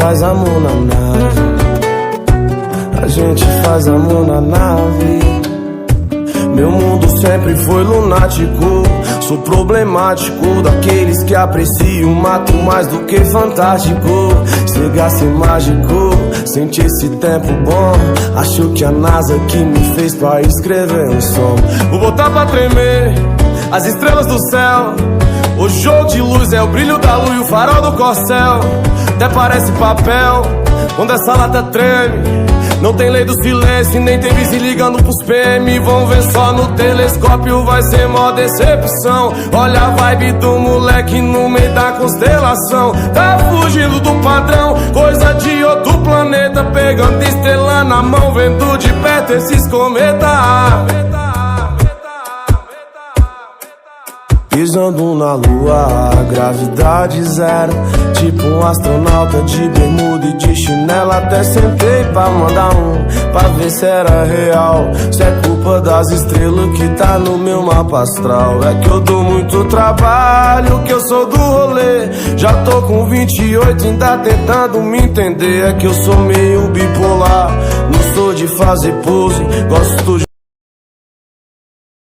faz amor na nave. A gente faz amor na nave. Meu mundo sempre foi lunático. Sou problemático, daqueles que apreciam o mato mais do que fantástico. Chega a ser mágico, sente esse tempo bom. Acho que a NASA que me fez pra escrever um som. Vou botar pra tremer as estrelas do céu. O jogo de luz é o brilho da lua e o farol do corcel. Até parece papel quando essa lata treme. Não tem lei do silêncio, nem tem vice ligando pros PM. Vão ver só no telescópio, vai ser mó decepção. Olha a vibe do moleque no meio da constelação. Tá fugindo do padrão, coisa de outro planeta. Pegando estrela na mão, vendo de perto esses cometas. Pisando na lua, gravidade zero. Tipo um astronauta de bermuda e de chinela. Até sentei pra mandar pra ver se era real. Se é culpa das estrelas que tá no meu mapa astral. É que eu dou muito trabalho, que eu sou do rolê. Já tô com 28, ainda tentando me entender. É que eu sou meio bipolar, não sou de fazer pose, gosto de